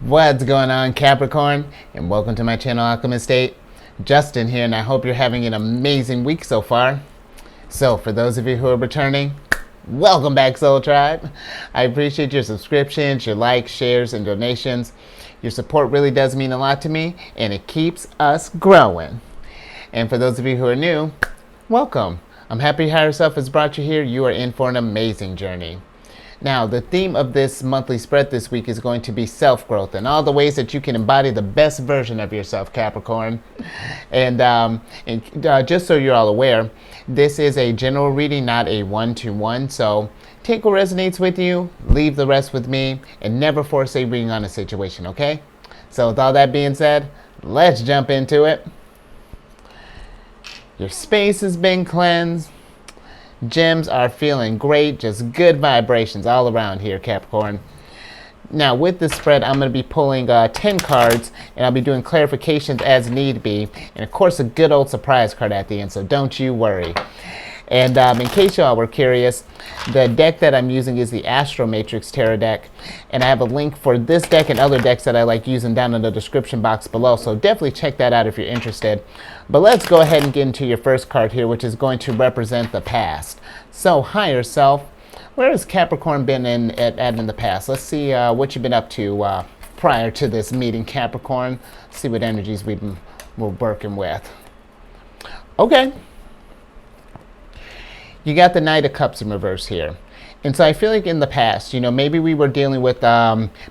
What's going on, Capricorn? And welcome to my channel, Alchemist. Justin here, and I hope you're having an amazing week so far. So, for those of you who are returning, welcome back, Soul Tribe. I appreciate your subscriptions, your likes, shares, and donations. Your support really does mean a lot to me, and it keeps us growing. And for those of you who are new, welcome. I'm happy Higher Self has brought you here. You are in for an amazing journey. Now, the theme of this monthly spread this week is going to be self-growth and all the ways that you can embody the best version of yourself, Capricorn. And just so you're all aware, this is a general reading, not a one-to-one. So take what resonates with you, leave the rest with me, and never force a reading on a situation, okay? So with all that being said, let's jump into it. Your space has been cleansed. Gems are feeling great, just good vibrations all around here, Capricorn. Now, with this spread, I'm going to be pulling 10 cards, and I'll be doing clarifications as need be, and of course, a good old surprise card at the end, so don't you worry. And in case y'all were curious, the deck that I'm using is the Astro Matrix Tarot deck, and I have a link for this deck and other decks that I like using down in the description box below, so definitely check that out if you're interested. But let's go ahead and get into your first card here, which is going to represent the past. So, Higher Self, where has Capricorn been in the past? Let's see what you've been up to prior to this meeting, Capricorn. Let's see what energies we're working with. Okay. You got the Knight of Cups in reverse here. And so I feel like in the past, maybe we were dealing with,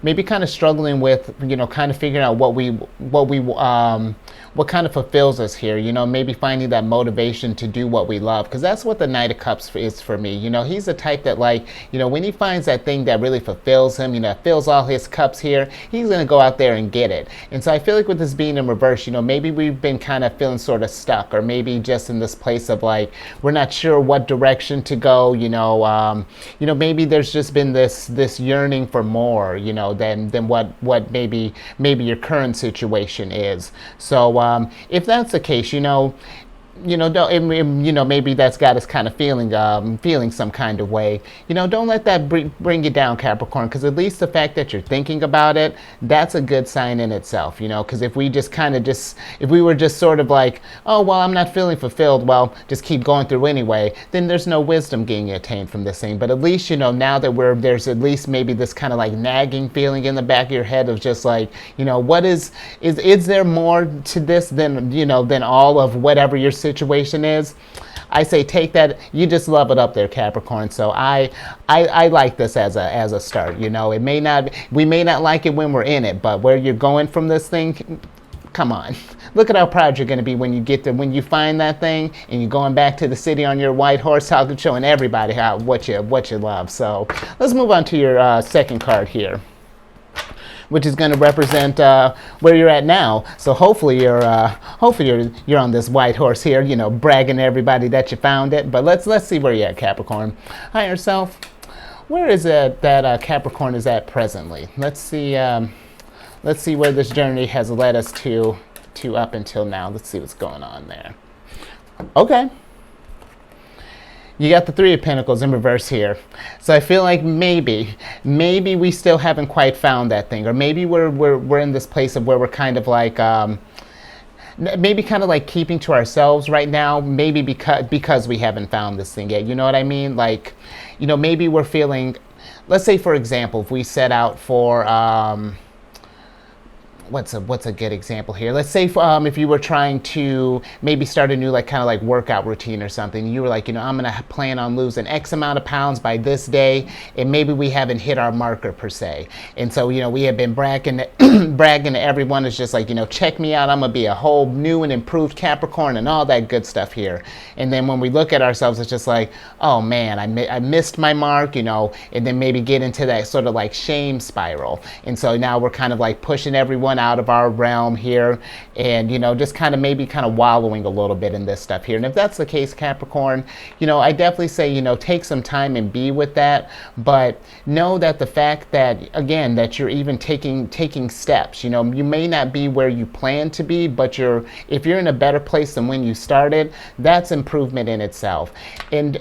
maybe kind of struggling with, kind of figuring out what kind of fulfills us here, maybe finding that motivation to do what we love. Because that's what the Knight of Cups is for me. He's the type that, like, when he finds that thing that really fulfills him, fills all his cups here, he's going to go out there and get it. And so I feel like with this being in reverse, maybe we've been kind of feeling sort of stuck, or maybe just in this place of, like, we're not sure what direction to go, maybe there's just been this yearning for more, than what maybe your current situation is. So if that's the case, maybe that's got us kind of feeling some kind of way. Don't let that bring you down, Capricorn, because at least the fact that you're thinking about it, that's a good sign in itself, because if we if we were just sort of like, oh, well, I'm not feeling fulfilled, well, just keep going through anyway, then there's no wisdom getting attained from this thing. But at least, now that there's at least maybe this kind of like nagging feeling in the back of your head of just like, what is there more to this than all of whatever your situation is? I say take that. You just love it up there, Capricorn. So I like this as a start. We may not like it when we're in it, but where you're going from this thing, come on. Look at how proud you're going to be when you find that thing and you're going back to the city on your white horse, showing everybody what you love. So let's move on to your second card here, which is going to represent where you're at now. So hopefully you're on this white horse here, bragging to everybody that you found it. But let's see where you're at, Capricorn. Higher Self, where is it that Capricorn is at presently? Let's see where this journey has led us to up until now. Let's see what's going on there. Okay. You got the Three of Pentacles in reverse here. So I feel like maybe we still haven't quite found that thing, or maybe we're in this place of where we're kind of like maybe kind of like keeping to ourselves right now, maybe because we haven't found this thing yet. You know what I mean? Like, maybe we're feeling, let's say for example, if we set out for what's a good example here? Let's say if you were trying to maybe start a new kind of workout routine or something, you were like, I'm gonna plan on losing X amount of pounds by this day, and maybe we haven't hit our marker per se, and so we have been bragging to everyone. It's just like, check me out, I'm gonna be a whole new and improved Capricorn and all that good stuff here. And then when we look at ourselves, it's just like, oh man, I missed my mark, and then maybe get into that sort of like shame spiral. And so now we're kind of like pushing everyone out of our realm here, and just kind of wallowing a little bit in this stuff here. And if that's the case, Capricorn, I definitely say take some time and be with that, but know that the fact that, again, that you're even taking steps, you may not be where you plan to be, but if you're in a better place than when you started, that's improvement in itself. And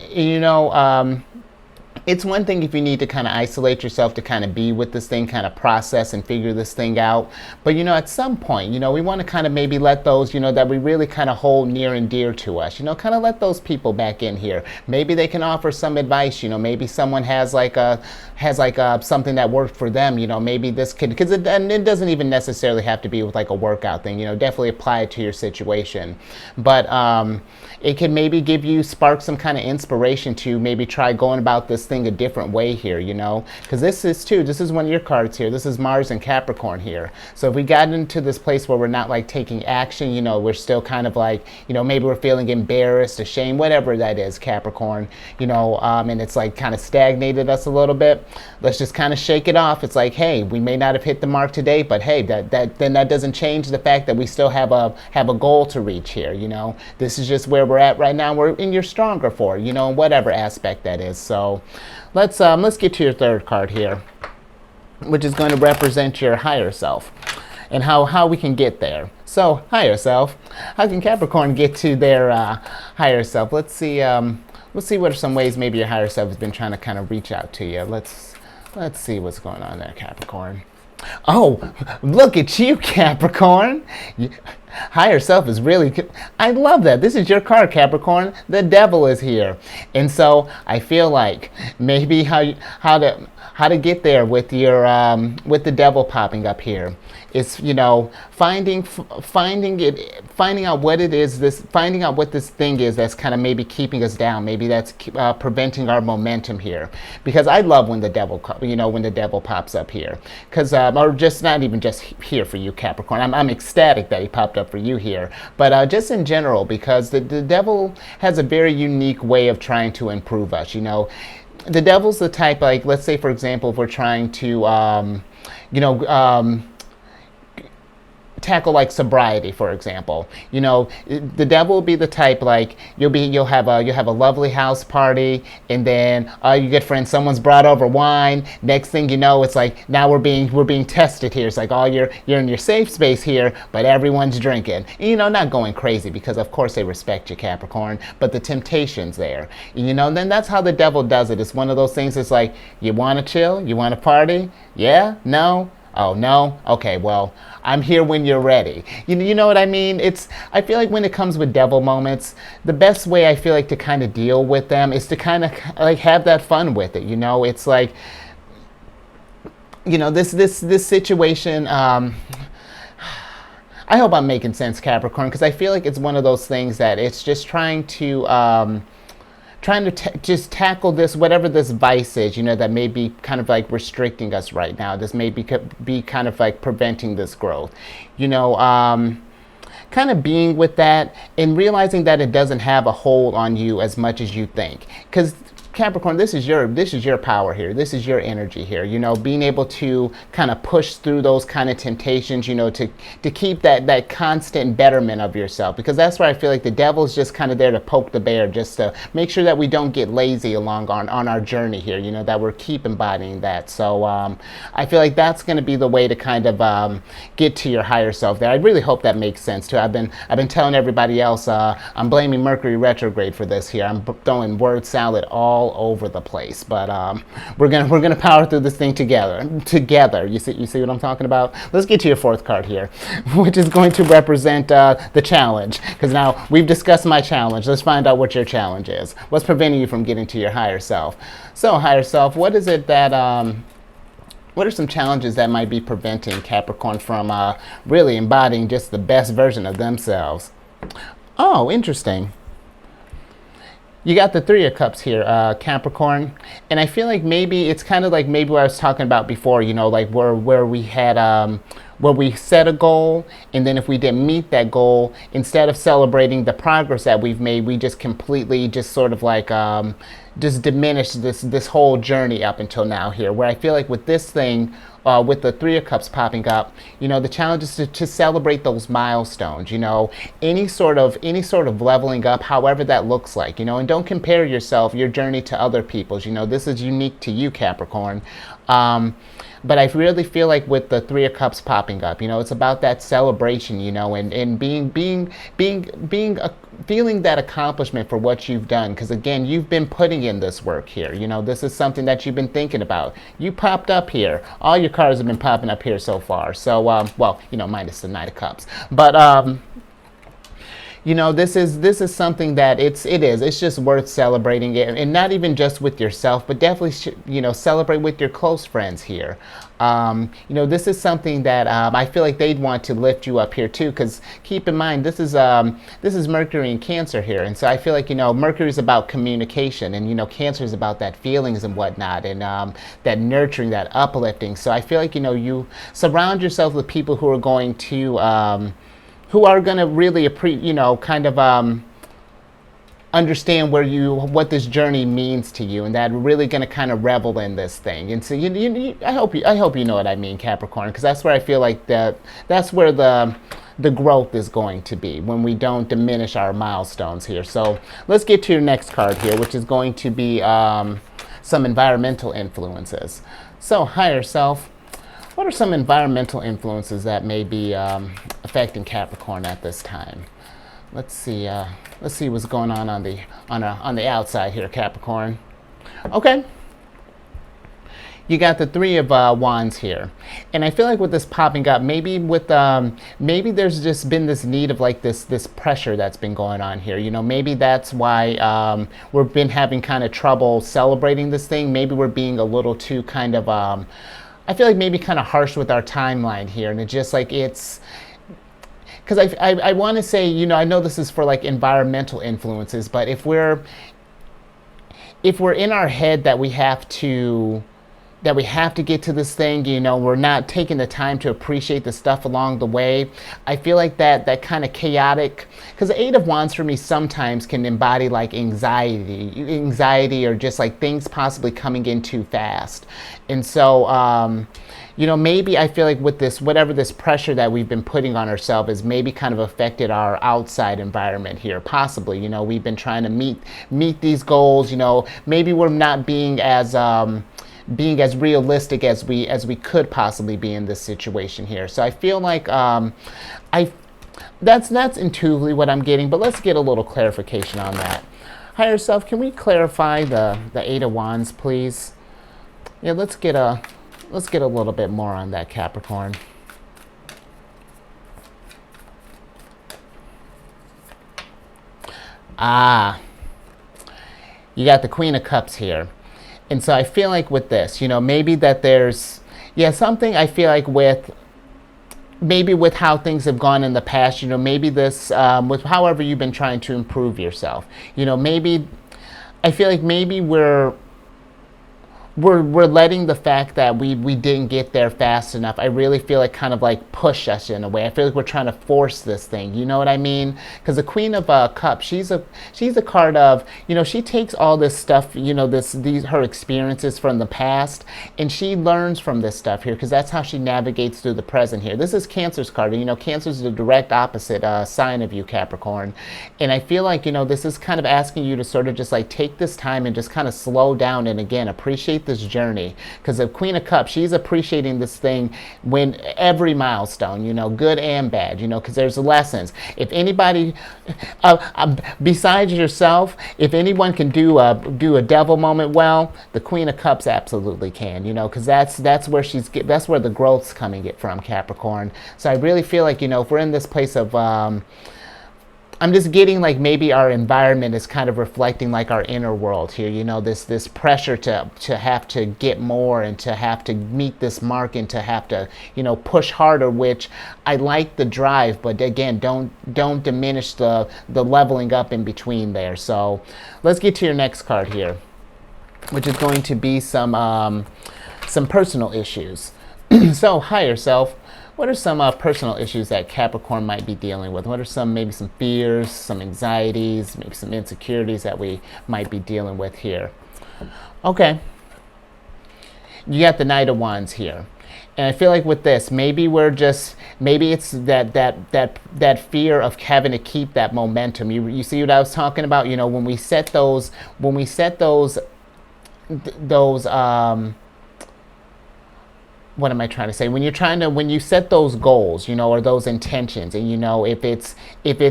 it's one thing if you need to kind of isolate yourself to kind of be with this thing, kind of process and figure this thing out. But, at some point, we want to kind of maybe let those, that we really kind of hold near and dear to us, kind of let those people back in here. Maybe they can offer some advice, maybe someone has something that worked for them, maybe this could, because it doesn't even necessarily have to be with like a workout thing, definitely apply it to your situation. But it can maybe spark some kind of inspiration to maybe try going about this thing a different way here, because this is one of your cards here. This is Mars and Capricorn here. So if we got into this place where we're not like taking action, we're still kind of like, maybe we're feeling embarrassed, ashamed, whatever that is, Capricorn, and it's like kind of stagnated us a little bit. Let's just kind of shake it off. It's like, hey, we may not have hit the mark today, but hey, that doesn't change the fact that we still have a goal to reach here. This is just where we're at right now. You're stronger for it, in whatever aspect that is. So let's get to your third card here, which is going to represent your higher self and how we can get there. So higher self, how can Capricorn get to their higher self? Let's see what are some ways maybe your higher self has been trying to kind of reach out to you. Let's see what's going on there, Capricorn. Oh, look at you, Capricorn. Higher self is really, I love that. This is your card, Capricorn. The devil is here. And so I feel like maybe how to get there with your with the devil popping up here is, finding out what it is, finding out what this thing is that's kind of maybe keeping us down. Maybe that's preventing our momentum here. Because I love when the devil, when the devil pops up here. Because, or just not even just here for you, Capricorn. I'm ecstatic that he popped up for you here. But just in general, because the devil has a very unique way of trying to improve us, The devil's the type, like, let's say, for example, if we're trying to, tackle like sobriety, for example. The devil will be the type like you'll have a lovely house party, and then you get friends, someone's brought over wine. Next thing you know, it's like now we're being tested here. It's like you're in your safe space here, but everyone's drinking. Not going crazy because of course they respect you, Capricorn, but the temptation's there. Then that's how the devil does it. It's one of those things. It's like, you want to chill, you want to party, yeah, no. Oh, no? Okay, well, I'm here when you're ready. You know what I mean? I feel like when it comes with devil moments, the best way I feel like to kind of deal with them is to kind of like have that fun with it. It's like, this situation, I hope I'm making sense, Capricorn, because I feel like it's one of those things that it's just trying to just tackle this, whatever this vice is, that may be kind of like restricting us right now. This may be kind of like preventing this growth. Kind of being with that and realizing that it doesn't have a hold on you as much as you think. Because Capricorn, this is your power here. This is your energy here. Being able to kind of push through those kind of temptations, to keep that constant betterment of yourself. Because that's where I feel like the devil's just kind of there to poke the bear, just to make sure that we don't get lazy along on our journey here, that we're keep embodying that. So I feel like that's going to be the way to kind of get to your higher self there. I really hope that makes sense too. I've been telling everybody else, I'm blaming Mercury retrograde for this here. I'm throwing word salad all over the place, but we're gonna power through this thing together. You see what I'm talking about? Let's get to your fourth card here, which is going to represent the challenge, because now we've discussed my challenge. Let's find out what your challenge is. What's preventing you from getting to your higher self? So higher self, what is it that what are some challenges that might be preventing Capricorn from really embodying just the best version of themselves? Oh, interesting. You got the Three of Cups here, Capricorn, and I feel like maybe it's kind of like maybe what I was talking about before, like where we had where we set a goal, and then if we didn't meet that goal, instead of celebrating the progress that we've made, we just completely just sort of like just diminish this whole journey up until now here, where I feel like with this thing, with the Three of Cups popping up, the challenge is to celebrate those milestones, any sort of leveling up, however that looks like, and don't compare your journey to other people's, this is unique to you, Capricorn. But I really feel like with the Three of Cups popping up, it's about that celebration, and being feeling that accomplishment for what you've done, because again, you've been putting in this work here. This is something that you've been thinking about. You popped up here. All your cards have been popping up here so far. So well, minus the Knight of Cups, but this is something that it's just worth celebrating it, and not even just with yourself, but definitely celebrate with your close friends here. This is something that I feel like they'd want to lift you up here too, because keep in mind this is Mercury in Cancer here, and so I feel like Mercury is about communication, and Cancer is about that feelings and whatnot, and that nurturing, that uplifting. So I feel like you surround yourself with people who are going to really understand what this journey means to you, and that really going to kind of revel in this thing. And so I hope you know what I mean, Capricorn, because that's where I feel like that's where the growth is going to be, when we don't diminish our milestones here. So let's get to your next card here, which is going to be some environmental influences. So higher self, what are some environmental influences that may be affecting Capricorn at this time? Let's see what's going on the outside here, Capricorn. Okay. You got the Three of Wands here, and I feel like with this popping up, maybe there's just been this need of like this pressure that's been going on here. Maybe that's why we've been having kind of trouble celebrating this thing. Maybe we're being a little too kind of I feel like maybe kind of harsh with our timeline here, and it's just like because I want to say, I know this is for like environmental influences, but if we're in our head that we have to get to this thing, we're not taking the time to appreciate the stuff along the way. I feel like that kind of chaotic, because the Eight of Wands for me sometimes can embody like anxiety or just like things possibly coming in too fast. And so, maybe I feel like with this, whatever this pressure that we've been putting on ourselves has maybe kind of affected our outside environment here. Possibly, we've been trying to meet these goals. Maybe we're not being as realistic as we could possibly be in this situation here. So I feel like that's intuitively what I'm getting, but let's get a little clarification on that. Higher self, can we clarify the Eight of Wands, please? Yeah, let's get a little bit more on that, Capricorn. You got the Queen of Cups here. And so I feel like with this, maybe that there's, something I feel like with how things have gone in the past, maybe this, with however you've been trying to improve yourself, maybe, I feel like maybe we're letting the fact that we didn't get there fast enough, I really feel like kind of like push us in a way. I feel like we're trying to force this thing, you know what I mean? Because the Queen of Cups, she's a card of, she takes all this stuff, her experiences from the past, and she learns from this stuff here, because that's how she navigates through the present here. This is Cancer's card, Cancer's the direct opposite sign of you, Capricorn. And I feel like, this is kind of asking you to sort of just like take this time and just kind of slow down and again, appreciate this journey, because the Queen of Cups, she's appreciating this thing when every milestone, good and bad, because there's lessons. If anybody besides yourself, if anyone can do a devil moment well, the Queen of Cups absolutely can, because that's where the growth's coming from, Capricorn. So I really feel like, if we're in this place of I'm just getting like maybe our environment is kind of reflecting like our inner world here, this pressure to have to get more and to have to meet this mark and to have to, push harder, which I like the drive, but again, don't diminish the leveling up in between there. So let's get to your next card here, which is going to be some personal issues. So higher self, what are some personal issues that Capricorn might be dealing with? What are maybe some fears, some anxieties, maybe some insecurities that we might be dealing with here? Okay. You got the Knight of Wands here. And I feel like with this, maybe it's that fear of having to keep that momentum. You see what I was talking about? When we set those what am I trying to say? When you set those goals, or those intentions, and if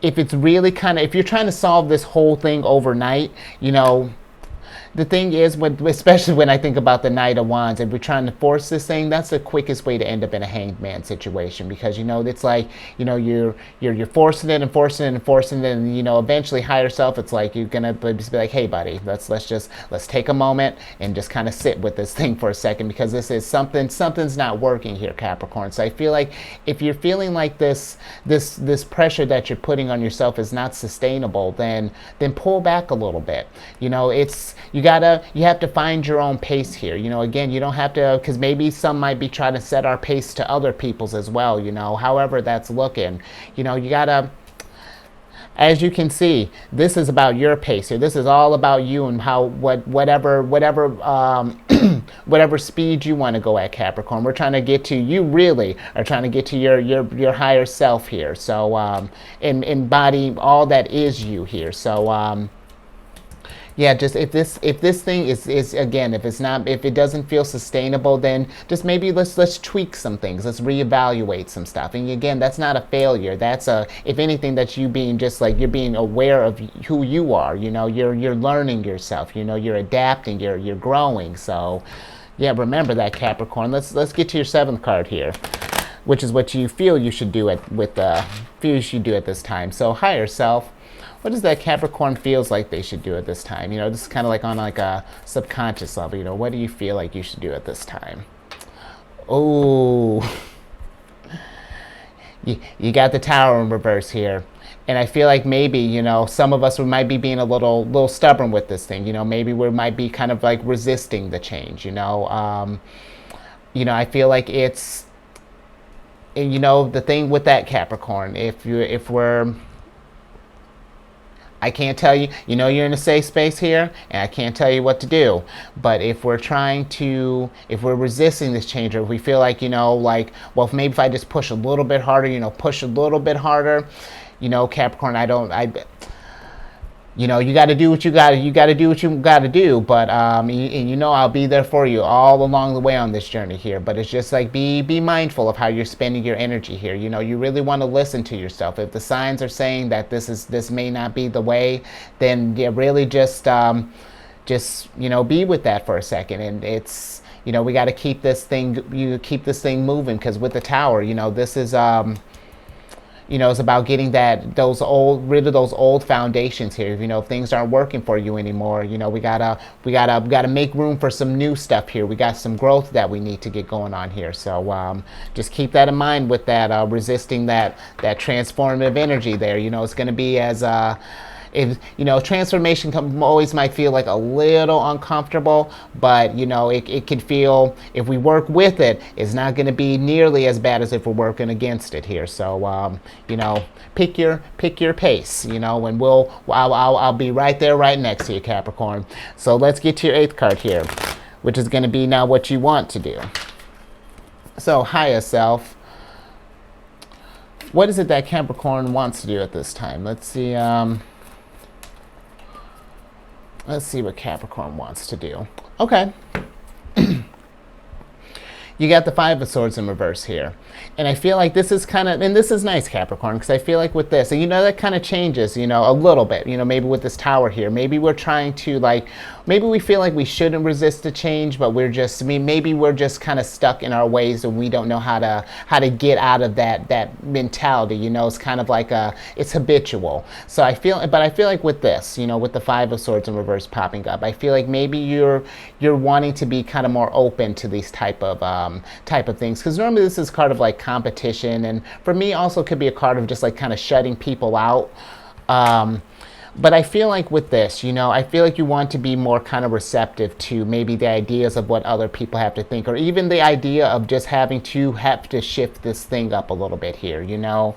if it's really kind of, if you're trying to solve this whole thing overnight, you know, the thing is, especially when I think about the Knight of Wands, if we're trying to force this thing, that's the quickest way to end up in a hanged man situation, because you know it's like, you know, you're forcing it and forcing it and forcing it, and you know eventually higher self, it's like you're gonna just be like, hey buddy, let's take a moment and just kind of sit with this thing for a second, because this is something's not working here, Capricorn. So I feel like if you're feeling like this pressure that you're putting on yourself is not sustainable, then pull back a little bit. You know, it's you have to find your own pace here. You know, again, you don't have to, because maybe some might be trying to set our pace to other people's as well, you know, however that's looking. You know, you gotta, as you can see, this is about your pace here. This is all about you and how whatever whatever speed you want to go at, Capricorn. We're trying to get to, you really are trying to get to your higher self here. So and embody all that is you here. So yeah, just if this thing is again, if it doesn't feel sustainable, then just maybe let's tweak some things. Let's reevaluate some stuff. And again, that's not a failure. That's if anything, that's you being just like, you're being aware of who you are. You know, you're learning yourself. You know, you're adapting. You're growing. So yeah, remember that, Capricorn. Let's get to your 7th card here, which is what you feel you should do at this time. So higher self. What does that Capricorn feels like they should do at this time? You know, this is kind of like on like a subconscious level. You know, what do you feel like you should do at this time? Oh, you got the Tower in reverse here. And I feel like maybe, you know, some of us might be being a little stubborn with this thing. You know, maybe we might be kind of like resisting the change, you know. You know, I feel like it's, and you know, the thing with that Capricorn, if we're, I can't tell you, you know, you're in a safe space here, and I can't tell you what to do. But if we're resisting this change, or if we feel like, you know, like, well, maybe if I just push a little bit harder, you know, you know, Capricorn, you know, you got to do what you got to do. But you know, I'll be there for you all along the way on this journey here. But it's just like, be mindful of how you're spending your energy here. You know, you really want to listen to yourself. If the signs are saying that this may not be the way, then yeah, really just you know, be with that for a second. And it's, you know, we got to keep this thing moving, because with the Tower, you know, this is you know, it's about getting rid of those old foundations here. You know, if things aren't working for you anymore, you know, we gotta make room for some new stuff here. We got some growth that we need to get going on here. So just keep that in mind with that, resisting that transformative energy there. You know, it's going to be as if, you know, transformation always might feel like a little uncomfortable, but you know, it could feel, if we work with it, it's not going to be nearly as bad as if we're working against it here. So you know, pick your pace, you know, and I'll be right there, right next to you, Capricorn. So let's get to your 8th card here, which is going to be now what you want to do. So higher self, what is it that Capricorn wants to do at this time? Let's see. Let's see what Capricorn wants to do. Okay. You got the 5 of Swords in reverse here. And I feel like this is kind of, and this is nice, Capricorn, because I feel like with this, and you know, that kind of changes, you know, a little bit, you know, maybe with this Tower here, maybe we're trying to like, maybe we feel like we shouldn't resist the change, but maybe we're just kind of stuck in our ways, and we don't know how to get out of that mentality. You know, it's kind of like it's habitual. So I feel like with this, you know, with the 5 of Swords in reverse popping up, I feel like maybe you're wanting to be kind of more open to these type of things, because normally this is card of like competition, and for me also could be a card of just like kind of shutting people out. But I feel like with this, you know, I feel like you want to be more kind of receptive to maybe the ideas of what other people have to think, or even the idea of just having to shift this thing up a little bit here, you know.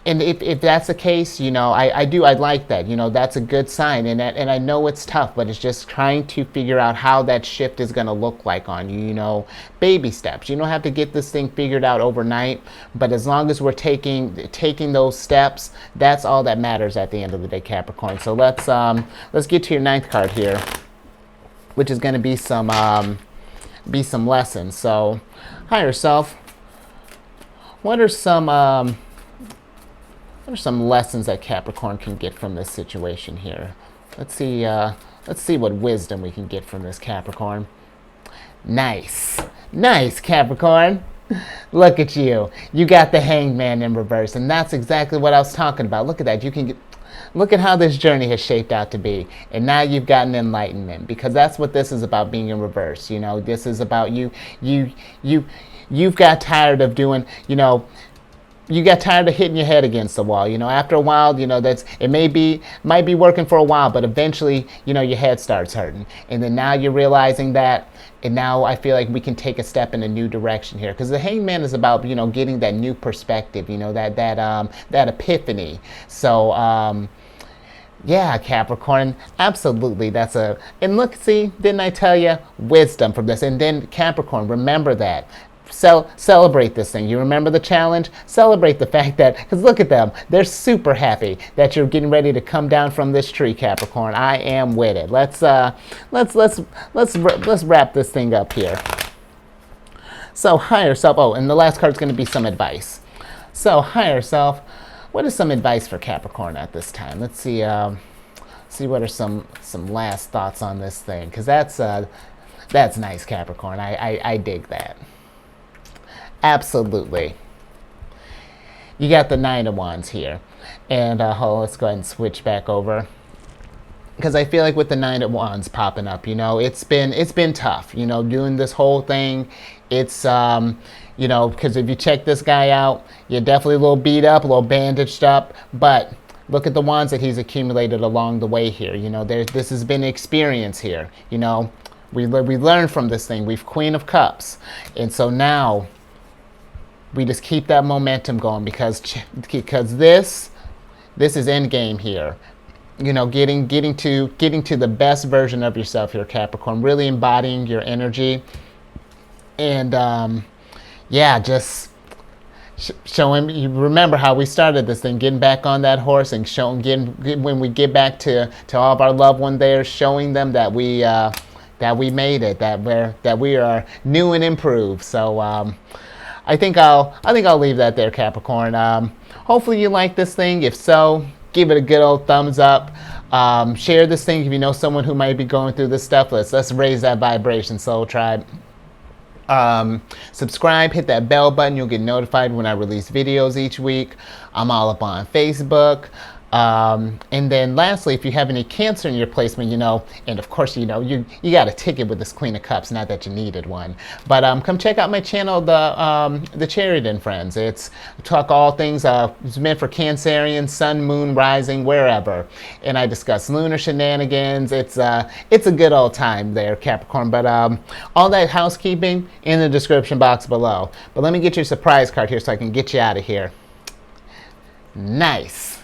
And if that's the case, you know, I like that. You know, that's a good sign. And I know it's tough, but it's just trying to figure out how that shift is going to look like on you, you know, baby steps. You don't have to get this thing figured out overnight, but as long as we're taking those steps, that's all that matters at the end of the day, Capricorn. So let's get to your 9th card here, which is going to be some lessons. So higher self, what are some what are some lessons that Capricorn can get from this situation here? Let's see what wisdom we can get from this Capricorn. Nice. Nice, Capricorn. Look at you. You got the Hangman in reverse, and that's exactly what I was talking about. Look at that. You can get, look at how this journey has shaped out to be. And now you've gotten enlightenment, because that's what this is about, being in reverse. You know, this is about you've got tired of doing, you got tired of hitting your head against the wall. After a while, might be working for a while, but eventually, your head starts hurting. And then now you're realizing that, and now I feel like we can take a step in a new direction here, because the Hangman is about, getting that new perspective, that epiphany. So, yeah, Capricorn, absolutely. And look, see, didn't I tell you? Wisdom from this. And then Capricorn, remember that. Celebrate this thing. You remember the challenge? Celebrate the fact that, because look at them, they're super happy that you're getting ready to come down from this tree, Capricorn. I am with it. Let's wrap this thing up here. So higher self. Oh, and the last card's going to be some advice. So higher self, what is some advice for Capricorn at this time? Let's see. See what are some last thoughts on this thing, because that's nice, Capricorn. I dig that. Absolutely. You got the Nine of Wands here. And let's go ahead and switch back over. Because I feel like with the Nine of Wands popping up, it's been tough, doing this whole thing. It's, because if you check this guy out, you're definitely a little beat up, a little bandaged up. But look at the wands that he's accumulated along the way here. This has been experience here. We learned from this thing. We've Queen of Cups. And so now we just keep that momentum going, because this is end game here. Getting to the best version of yourself here, Capricorn. Really embodying your energy, and just showing. You remember how we started this thing, getting back on that horse and when we get back to all of our loved ones there, showing them that we made it, that we are new and improved. So. I think I'll leave that there, Capricorn. Hopefully you like this thing. If so, give it a good old thumbs up. Share this thing if you know someone who might be going through this stuff. Let's raise that vibration, Soul Tribe. Subscribe, hit that bell button. You'll get notified when I release videos each week. I'm all up on Facebook. And then lastly, if you have any Cancer in your placement, and of course, you got a ticket with this Queen of Cups, not that you needed one, but come check out my channel, the Chariot and Friends. It's talk all things, it's meant for Cancerians, sun, moon, rising, wherever. And I discuss lunar shenanigans. It's a good old time there, Capricorn. But all that housekeeping in the description box below. But let me get you a surprise card here so I can get you out of here. Nice.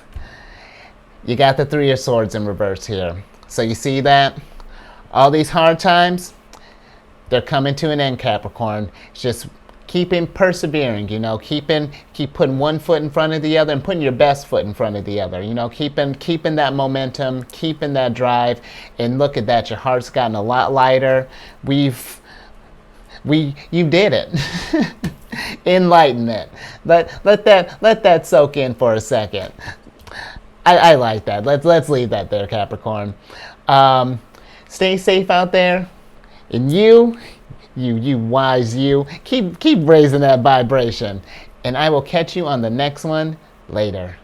You got the Three of Swords in reverse here. So you see that? All these hard times, they're coming to an end, Capricorn. It's just keeping persevering, keep putting one foot in front of the other and putting your best foot in front of the other. Keeping that momentum, keeping that drive. And look at that, your heart's gotten a lot lighter. You did it. Enlightenment. Let that soak in for a second. I like that. Let's leave that there, Capricorn. Stay safe out there, and you wise you, keep raising that vibration, and I will catch you on the next one later.